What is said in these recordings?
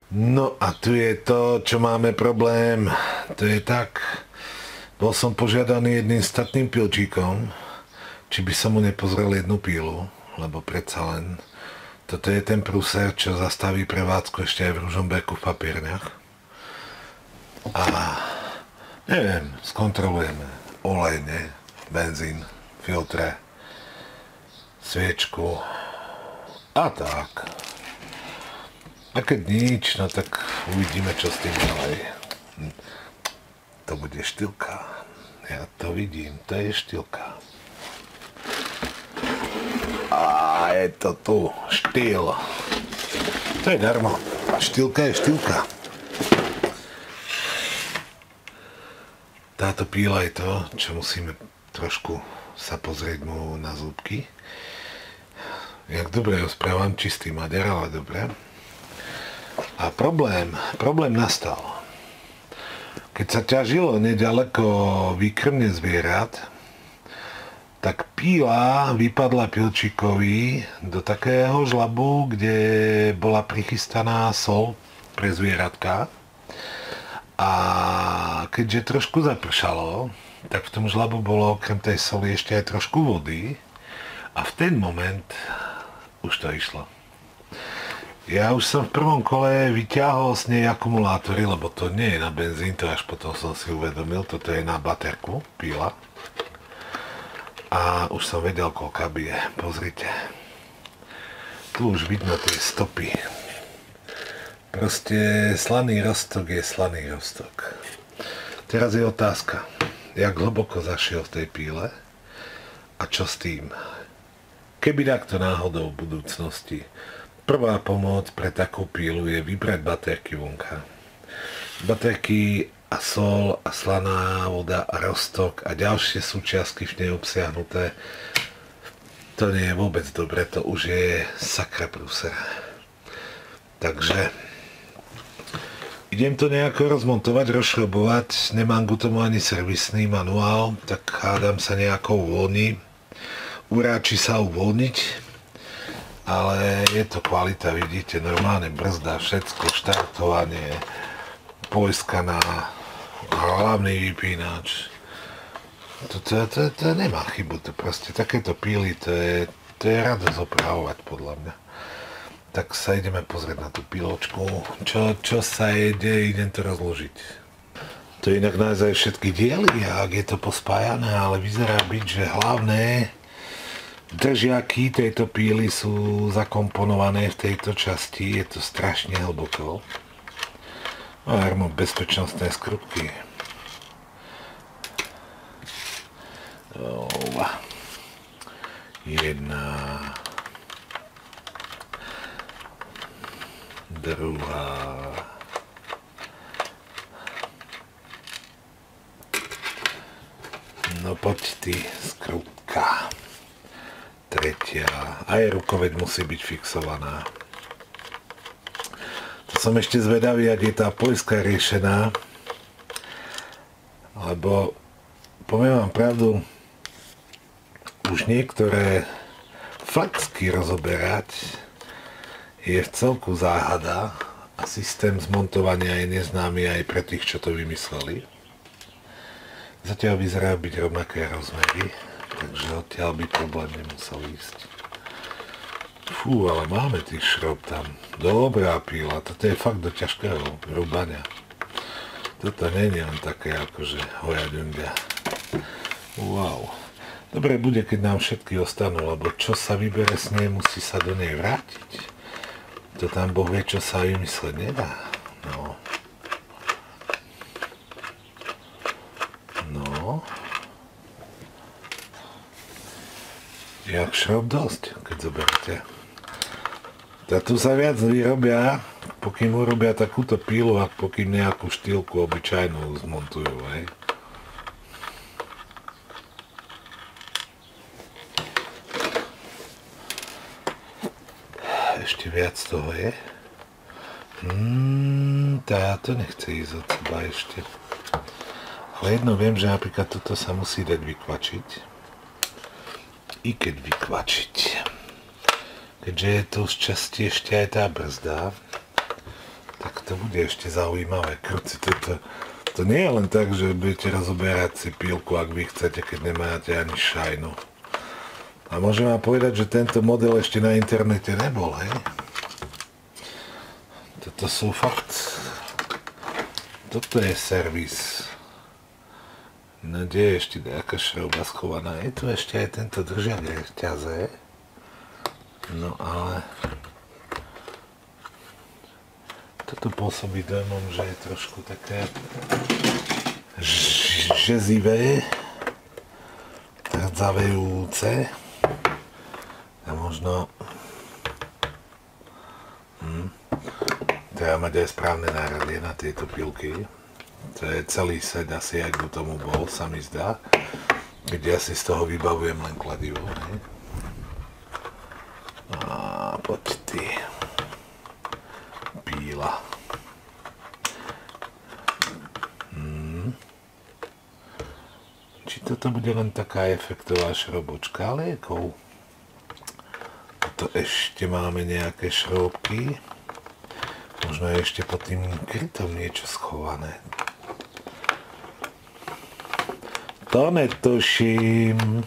No a tu je to, čo máme problém. To je tak, bol som požiadaný jedným statným pilčíkom, či by som mu nepozrel jednu pílu, lebo predsa len toto je ten prúser, čo zastaví prevádzku ešte aj v Ružomberku v papierniach. A neviem, skontrolujeme olej, ne? Benzín, filtre, sviečku a tak. A keď nič, no tak uvidíme, čo s tým ďalej. To bude štýlka. Ja to vidím, to je štýlka. A je to tu, štýl. To je darmo. Štýlka je štýlka. Táto píla je to, čo musíme trošku sa pozrieť mu na zúbky. Jak dobre ho správam, čistý maďar, ale dobre. A problém nastal. Keď sa ťažilo nedaleko výkrmne zvierat, tak píla vypadla pilčíkovi do takého žlabu, kde bola prichystaná sol pre zvieratka. A keďže trošku zapršalo, tak v tom žlabu bolo okrem tej soli ešte aj trošku vody. A v ten moment už to išlo. Ja už som v prvom kole vyťahol z nej akumulátory, lebo to nie je na benzín, to až potom som si uvedomil, toto je na baterku, píla. A už som vedel, koľka bije, pozrite. Tu už vidno tie stopy. Proste slaný roztok je slaný roztok. Teraz je otázka, jak hlboko zašiel v tej píle a čo s tým. Keby takto náhodou v budúcnosti, prvá pomoc pre takú pílu je vybrať baterky vonka. Baterky a sol a slaná voda a roztok a ďalšie súčiastky v nej obsiahnuté. To nie je vôbec dobre, to už je sakra prúser. Takže idem to nejako rozmontovať, rozšrobovať. Nemám k tomu ani servisný manuál, tak hádam sa nejako uvoľní. Uráči sa uvoľniť. Ale je to kvalita, vidíte, normálne brzda, všetko, štartovanie, poiskaná, hlavný vypínač. To nemá chybu, to proste takéto píly, to je radosť opravovať podľa mňa. Tak sa ideme pozrieť na tú píločku, čo sa jede, idem to rozložiť. To je inak naozaj všetky diely, ak je to pospájané, ale vyzerá byť, že hlavné držiaky tejto píly sú zakomponované v tejto časti, je to strašne hlboko. A mám bezpečnostné skrupky. Jedna, druhá, no poď ty, skrupka. Tretia, aj rukoveď musí byť fixovaná. To som ešte zvedavý, ak je tá poľská riešená, lebo poviem vám pravdu, už niektoré facky rozoberať je v celku záhada a systém zmontovania je neznámy aj pre tých, čo to vymysleli. Zatiaľ vyzerajú byť rovnaké rozmery. Takže odtiaľ by problém nemusel ísť. Fú, ale máme tých šrob tam. Dobrá píla, toto je fakt do ťažkého rúbania. Toto nie je len také akože hojaďunga. Wow. Dobre bude, keď nám všetky ostanú, lebo čo sa vybere z nej, musí sa do nej vrátiť. To tam Boh vie, čo sa vymysleť nedá. No. Jak šrob dosť, keď zoberíte. A tu sa viac vyrobia, pokým urobia takúto pílu, a pokým nejakú štýlku obyčajnú zmontujú, hej. Ešte viac toho je. Táto nechce ísť od seba ešte. Ale jedno viem, že napríklad toto sa musí dať vykvačiť. I keď vykvačiť. Keďže je tu z časti ešte aj tá brzda, tak to bude ešte zaujímavé. Kruci, to nie je len tak, že budete rozoberať si pílku, ak vy chcete, keď nemáte ani šajnu. A môžem vám povedať, že tento model ešte na internete nebol, hej? Toto sú fakt... Toto je servis. No kde je ešte nejaká šrouba schovaná? Je tu ešte aj tento držak reťaze. No ale... Toto pôsobí dojmom, že je trošku také žezivé, rdzavejúce a možno treba mať aj správne náradie na tieto pilky. To je celý set asi, ak by tomu bol, sa mi zdá, kde asi z toho vybavujem len kladivo. Ne? A poď ty. Píla. Či toto bude len taká efektová šrobočka liekov? Tu ešte máme nejaké šroubky. Možno je ešte pod tým krytom niečo schované. To netuším.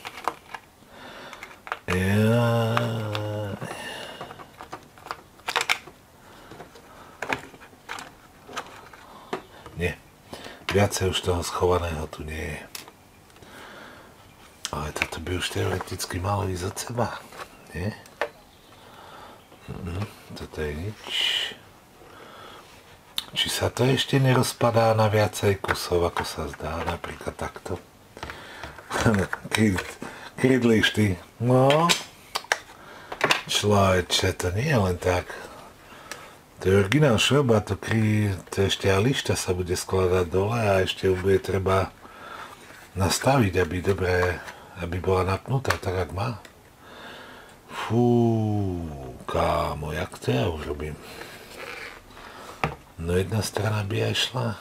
Nie. Viacej už toho schovaného tu nie je. Ale toto by už teoreticky malo ísť od seba. Nie? Toto je nič. Či sa to ešte nerozpadá na viacej kusov, ako sa zdá, napríklad takto. Krydlíš ty. No. Človeče, to nie je len tak. To je originál šroba, to ešte aj lišta sa bude skladať dole a ešte ju bude treba nastaviť, aby bola napnutá tak, jak má. Fú, kámo, jak to ja už robím? No jedna strana by aj šla.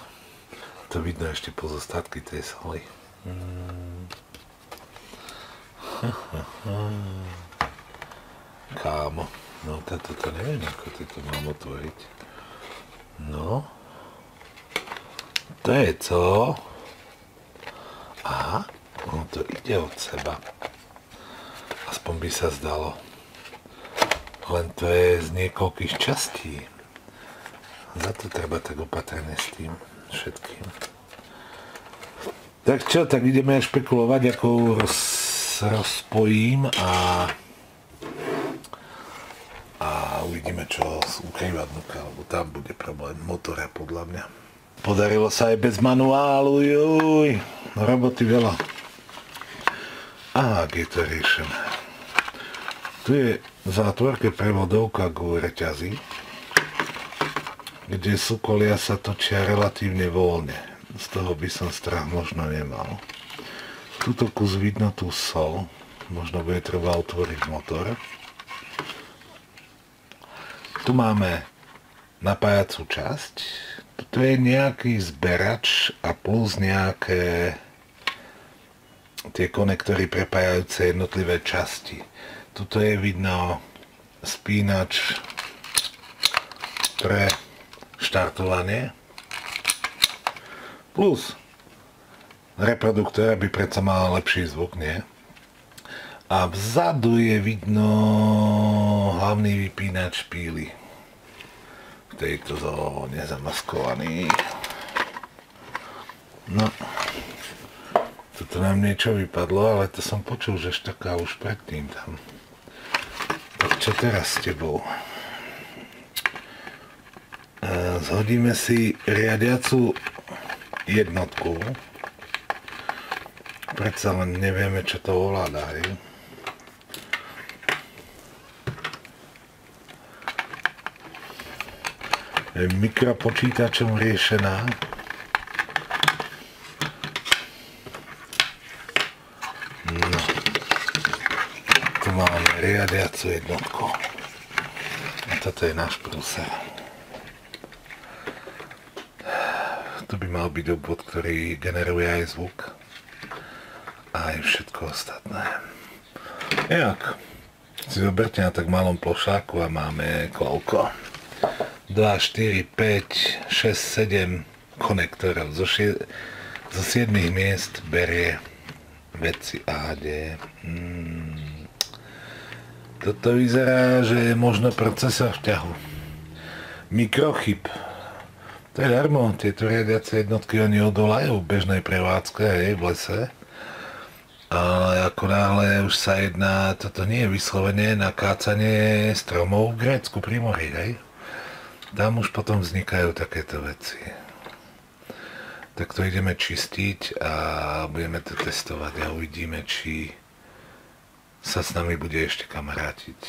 To vidno ešte pozostatky tej soli. Kámo, no toto neviem, ako to mám otvoriť. No. To je co? Aha, no to ide od seba. Aspoň by sa zdalo. Len to je z niekoľkých častí. Za to treba tak opatrne s tým všetkým. Tak čo, tak ideme špekulovať, ako rozpojím a uvidíme, čo z ukrývadnuka, lebo tam bude problém motora podľa mňa. Podarilo sa aj bez manuálu, juj, roboty veľa. A ak je to riešené. Tu je v zátvorke prevodovka ku reťazi, kde súkolia sa točia relatívne voľne. Z toho by som strach možno nemal. Tuto kus vidno tú sol, možno bude treba otvoriť motor. Tu máme napájacú časť. Tu je nejaký zberač a plus nejaké tie konektory prepájajúce jednotlivé časti. Tuto je vidno spínač pre štartovanie plus reproduktor, aby predsa mal lepší zvuk, nie? A vzadu je vidno hlavný vypínač píly. V tejto zóne zamaskovaný. No. Tuto nám niečo vypadlo, ale to som počul, že štaká už predtým tam. Tak čo teraz s tebou? Zhodíme si riadiacu jednotku. Predsa len nevieme, čo to ovláda, hej? Je mikropočítačom riešená. No. Tu máme riadiacu jednotku. A toto je náš prúser. Tu by mal byť obvod, ktorý generuje aj zvuk. A aj všetko ostatné. Jak? Si zoberte na tak malom plošáku a máme koľko? 2 4, 5, 6, 7 konektorov. Zo 7 miest berie veci AD. Toto vyzerá, že je možno procesor vťahu. Mikrochip. To je darmo, tieto riadiace jednotky oni odolajú v bežnej prevádzke, hej, v lese. Ale ako náhle už sa jedná, toto nie je vyslovene na kácanie stromov v Grécku pri mori, hej. Tam už potom vznikajú takéto veci. Tak to ideme čistiť a budeme to testovať a uvidíme, či sa s nami bude ešte kamarátiť.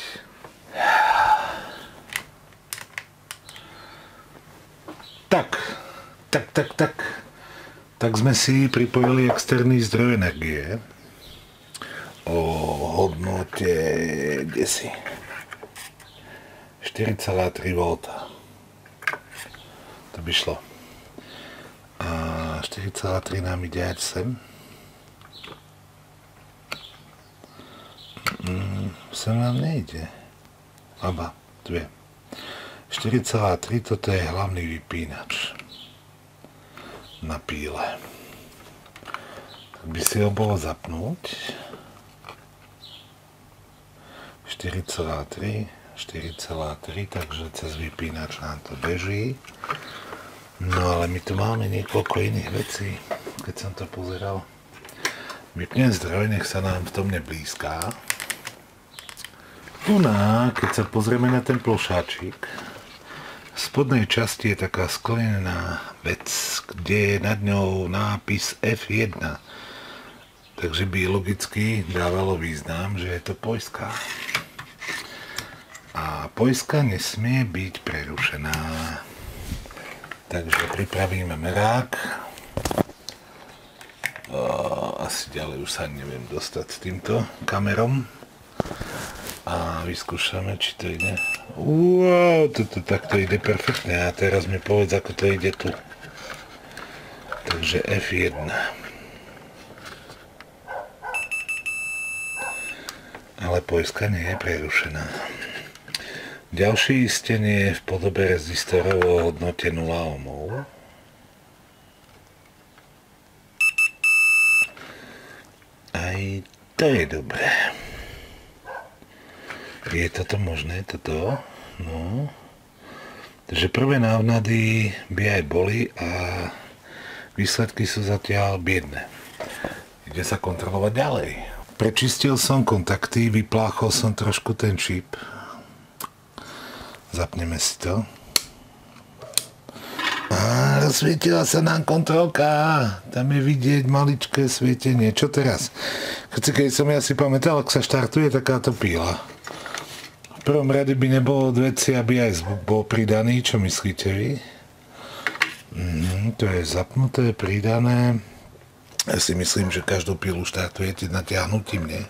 Tak sme si pripojili externý zdroj energie o hodnote 4,3 V. To by šlo. A 4,3 nám ide aj sem. Sem nám nejde. Aba, tu je. 4,3, toto je hlavný vypínač na píle. Tak by si ho bolo zapnúť. 4,3, takže cez vypínač nám to beží. No ale my tu máme niekoľko iných vecí, keď som to pozeral. Vypnem zdroj, nech sa nám v tom neblízká. Keď sa pozrieme na ten plošáčik, v spodnej časti je taká sklenená vec, kde je nad ňou nápis F1. Takže by logicky dávalo význam, že je to poistka. A poistka nesmie byť prerušená. Takže pripravíme merák. Asi ďalej už sa neviem dostať s týmto kamerom. A vyskúšame, či to ide. Wow, takto ide perfektne. A teraz mi povedz, ako to ide tu. Takže F1. Ale poistka nie je prerušená. Ďalšie istenie je v podobe rezistorov o hodnote 0 ohmov. Aj to je dobré. Je toto možné, toto? No. Takže prvé návnady by aj boli a výsledky sú zatiaľ biedne. Ide sa kontrolovať ďalej. Prečistil som kontakty, vypláchol som trošku ten čip. Zapneme si to. A rozsvietila sa nám kontrolka. Tam je vidieť maličké svietenie. Čo teraz? Keď som ja si pamätal, ak sa štartuje takáto píla. V prvom rade by nebolo veci, aby aj zvuk bol pridaný. Čo myslíte vy? To je zapnuté, pridané. Ja si myslím, že každú pílu štartujete natiahnutím, nie?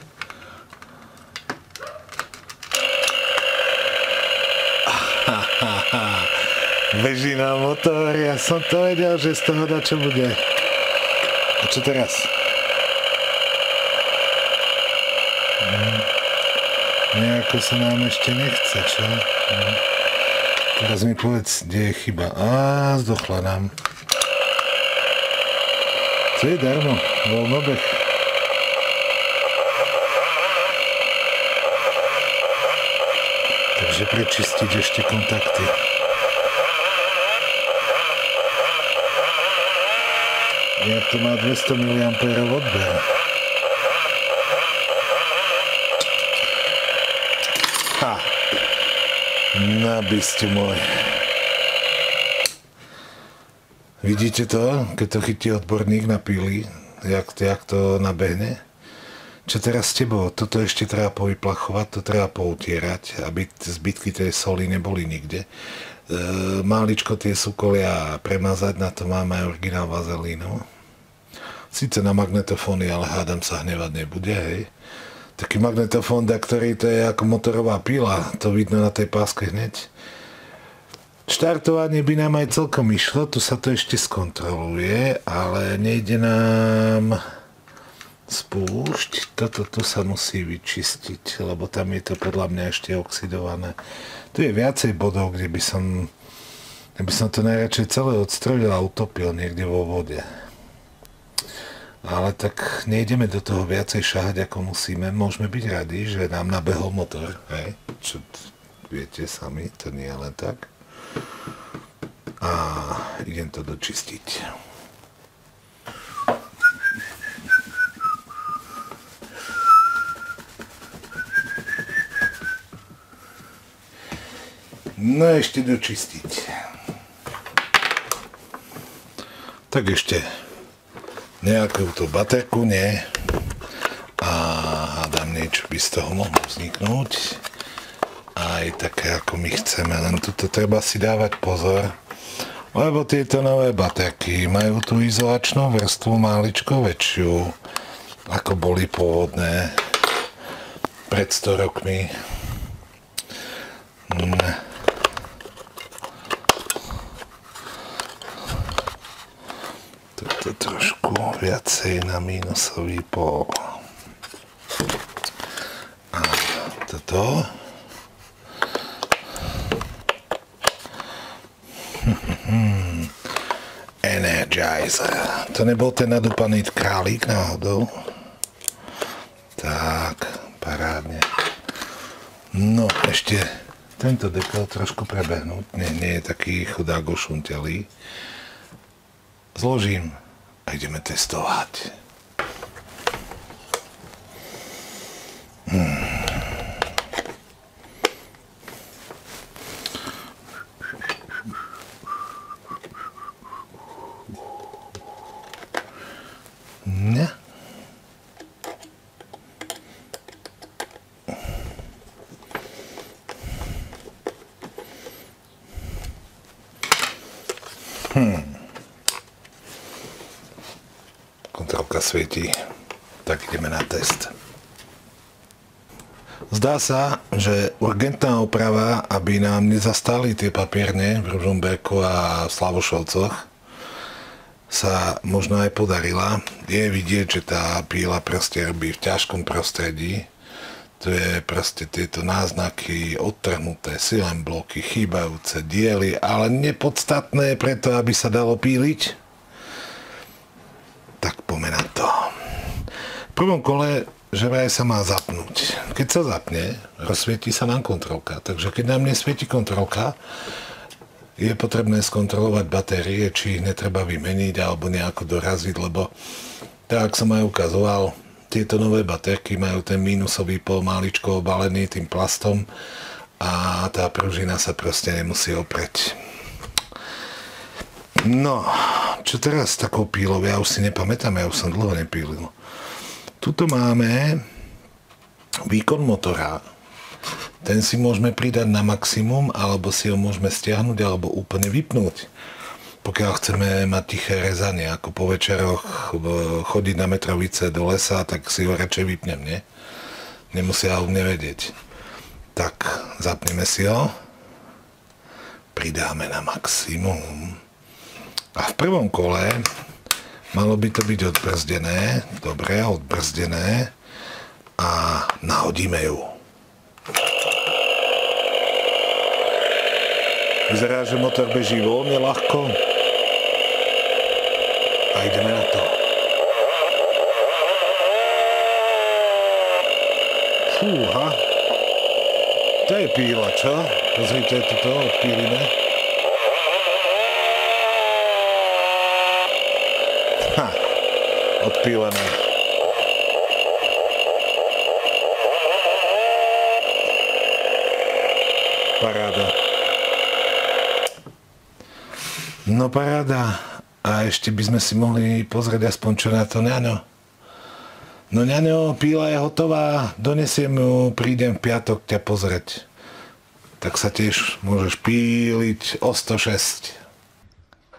Beží na motor, ja som to vedel, že z toho dačo bude. A čo teraz? Nejako sa nám ešte nechce, čo? Teraz mi povedz, kde je chyba. Zdochla nám. Co je darmo? Voľnobeh. Takže prečistiť ešte kontakty. Ja to má 200 mA odber. Nabiste môj. Vidíte to? Keď to chytí odborník na píly, jak to nabehne? Čo teraz s tebou? Toto ešte treba povyplachovať, to treba poutierať, aby zbytky tej soli neboli nikde. Máličko tie súkolia premazať, na to máme aj originál vazelínu. Sice na magnetofóny, ale hádam sa hnevať nebude, hej. Taký magnetofón, ktorý to je ako motorová pila, to vidno na tej páske hneď. Štartovanie by nám aj celkom išlo, tu sa to ešte skontroluje, ale nejde nám spúšť. Toto tu sa musí vyčistiť, lebo tam je to podľa mňa ešte oxidované. Tu je viacej bodov, kde by som Ja by som to najradšej celé odstrelil a utopil niekde vo vode. Ale tak nejdeme do toho viacej šahať, ako musíme. Môžeme byť radi, že nám nabehol motor. Hej? Čo viete sami, to nie je len tak. A idem to dočistiť. No ešte dočistiť. Tak ešte nejakú tú baterku, nie? A hádam niečo by z toho mohlo vzniknúť. Aj také ako my chceme, len tuto treba si dávať pozor, lebo tieto nové baterky majú tú izolačnú vrstvu máličko väčšiu, ako boli pôvodné pred 100 rokmi. Toto trošku viacej na mínusový pól. A toto. Energizer. To nebol ten nadúpaný králík náhodou? Tak, parádne. No, ešte tento dekel trošku prebehnúť. Nie je taký chudák ošuntelý. Zložím a ideme testovať. Ne? Kontrolka svietí, tak ideme na test. Zdá sa, že urgentná oprava, aby nám nezastali tie papierne v Ružomberku a v Slavošovcoch, sa možno aj podarila. Je vidieť, že tá píla proste robí v ťažkom prostredí. To je proste tieto náznaky, odtrhnuté silen bloky, chýbajúce diely, ale nepodstatné preto, aby sa dalo píliť. Tak poďme na to. V prvom kole že vraj sa má zapnúť. Keď sa zapne, rozsvietí sa nám kontrolka. Takže keď nám nesvieti kontrolka, je potrebné skontrolovať batérie, či ich netreba vymeniť alebo nejako doraziť, lebo tak, ako som aj ukazoval, tieto nové baterky majú ten mínusový pól máličko obalený tým plastom a tá pružina sa proste nemusí opreť. No, čo teraz s takou pílou? Ja už si nepamätám, ja už som dlho nepílil. Tuto máme výkon motora. Ten si môžeme pridať na maximum, alebo si ho môžeme stiahnuť, alebo úplne vypnúť. Pokiaľ chceme mať tiché rezanie, ako po večeroch chodiť na Metrovice do lesa, tak si ho radšej vypnem, nie? Nemusia ho nevedieť. Tak, zapneme si ho. Pridáme na maximum. A v prvom kole malo by to byť odbrzdené. Dobre, odbrzdené. A nahodíme ju. Vyzerá, že motor beží voľne, ľahko. A ideme na to. Fúha. To je píla, čo? Pozrite, toto odpílime. Ha, odpílené. Paráda. No paráda. A ešte by sme si mohli pozrieť aspoň čo na to ňaňo. No ňaňo, píla je hotová. Donesiem ju, prídem v piatok ťa pozrieť. Tak sa tiež môžeš píliť o 106.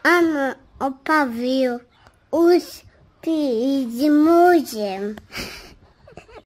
Áno, opavil. Už piť môžem.